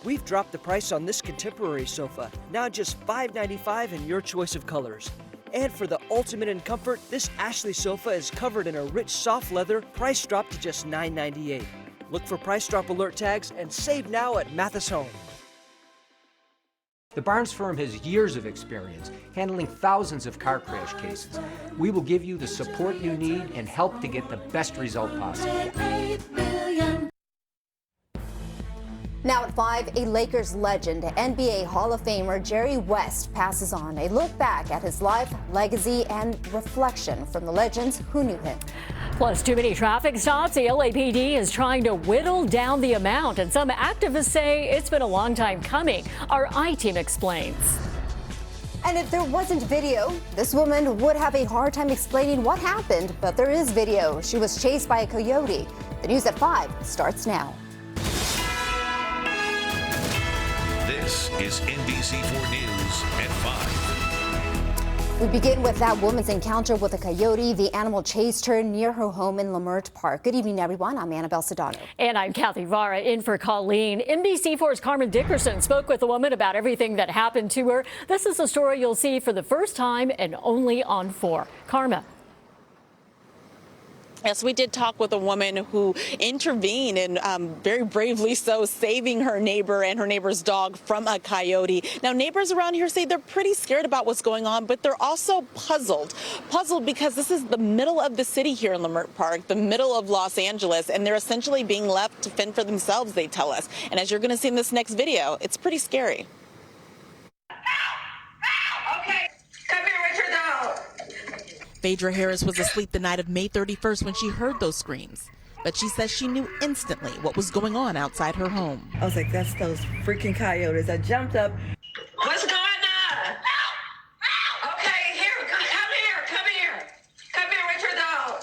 We've dropped the price on this contemporary sofa, now just $5.95 in your choice of colors. And for the ultimate in comfort, this Ashley sofa is covered in a rich soft leather, price dropped to just $9.98. Look for price drop alert tags and save now at Mathis Home. The Barnes firm has years of experience handling thousands of car crash cases. We will give you the support you need and help to get the best result possible. Now at 5, a Lakers legend, NBA Hall of Famer Jerry West passes on. A look back at his life, legacy, and reflection from the legends who knew him. Plus, too many traffic stops. The LAPD is trying to whittle down the amount, and some activists say it's been a long time coming. Our I-Team explains. And if there wasn't video, this woman would have a hard time explaining what happened, but there is video. She was chased by a coyote. The news at 5 starts now. This is NBC4 News at 5. We begin with that woman's encounter with a coyote. The animal chased her near her home in Lamert Park. Good evening, everyone. I'm Annabelle Sedano. And I'm Kathy Vara, in for Colleen. NBC4's Carmen Dickerson spoke with the woman about everything that happened to her. This is a story you'll see for the first time and only on 4. Karma. Yes, we did talk with a woman who intervened and very bravely so, saving her neighbor and her neighbor's dog from a coyote. Now, neighbors around here say they're pretty scared about what's going on, but they're also puzzled because this is the middle of the city here in Lamert Park, the middle of Los Angeles, and they're essentially being left to fend for themselves, they tell us. And as you're going to see in this next video, it's pretty scary. Okay, come here with your dog. Phaedra Harris was asleep the night of May 31st when she heard those screams. But she says she knew instantly what was going on outside her home. I was like, that's those freaking coyotes. I jumped up. What's going on? Okay, here, come here with your dog.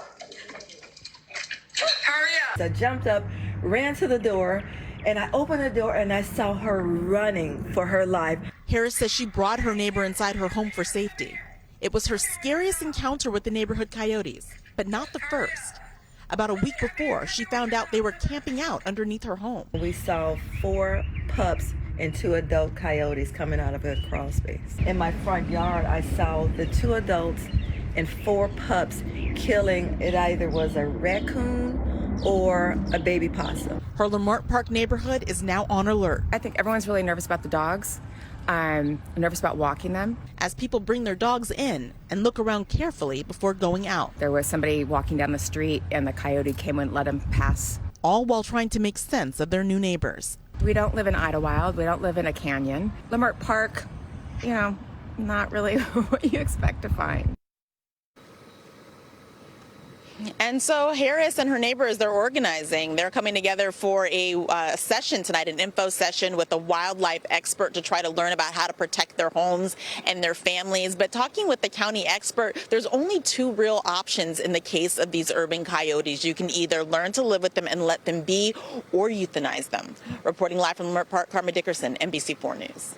Hurry up. I jumped up, ran to the door, and I opened the door and I saw her running for her life. Harris says she brought her neighbor inside her home for safety. It was her scariest encounter with the neighborhood coyotes, but not the first. About a week before, she found out they were camping out underneath her home. We saw 4 pups and 2 adult coyotes coming out of a crawl space. In my front yard, I saw the 2 adults and 4 pups killing. It either was a raccoon or a baby possum. Her Lamert Park neighborhood is now on alert. I think everyone's really nervous about the dogs. I'm nervous about walking them. As people bring their dogs in and look around carefully before going out. There was somebody walking down the street and the coyote came and let him pass. All while trying to make sense of their new neighbors. We don't live in Idlewild. We don't live in a canyon. Lamert Park, not really what you expect to find. And so Harris and her neighbors, they're organizing. They're coming together for a session tonight, an info session with a wildlife expert to try to learn about how to protect their homes and their families. But talking with the county expert, there's only 2 real options in the case of these urban coyotes. You can either learn to live with them and let them be, or euthanize them. Reporting live from Lamert Park, Carmen Dickerson, NBC4 News.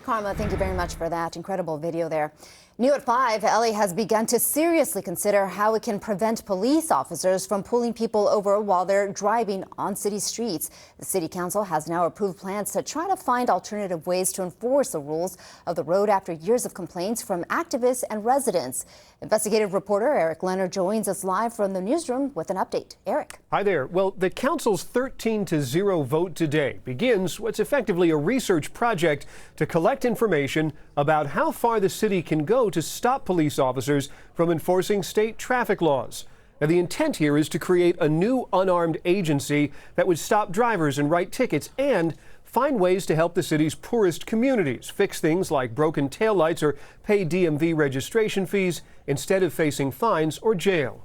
Karma, thank you very much for that incredible video there. New at 5, LA has begun to seriously consider how it can prevent police officers from pulling people over while they're driving on city streets. The city council has now approved plans to try to find alternative ways to enforce the rules of the road after years of complaints from activists and residents. Investigative reporter Eric Leonard joins us live from the newsroom with an update. Eric. Hi there. Well, the council's 13-0 vote today begins what's effectively a research project to collect information about how far the city can go to stop police officers from enforcing state traffic laws. Now, the intent here is to create a new unarmed agency that would stop drivers and write tickets and find ways to help the city's poorest communities fix things like broken taillights or pay DMV registration fees instead of facing fines or jail.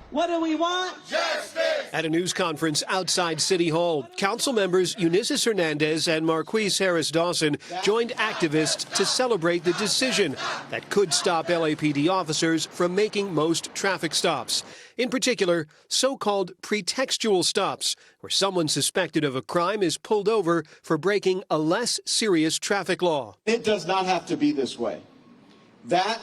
What do we want? Justice! At a news conference outside City Hall, council members Eunices Hernandez and Marquise Harris Dawson joined activists to celebrate the decision that could stop LAPD officers from making most traffic stops. In particular, so-called pretextual stops, where someone suspected of a crime is pulled over for breaking a less serious traffic law. It does not have to be this way. That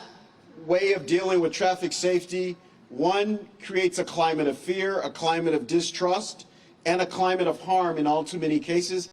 way of dealing with traffic safety, one, creates a climate of fear, a climate of distrust, and a climate of harm in all too many cases.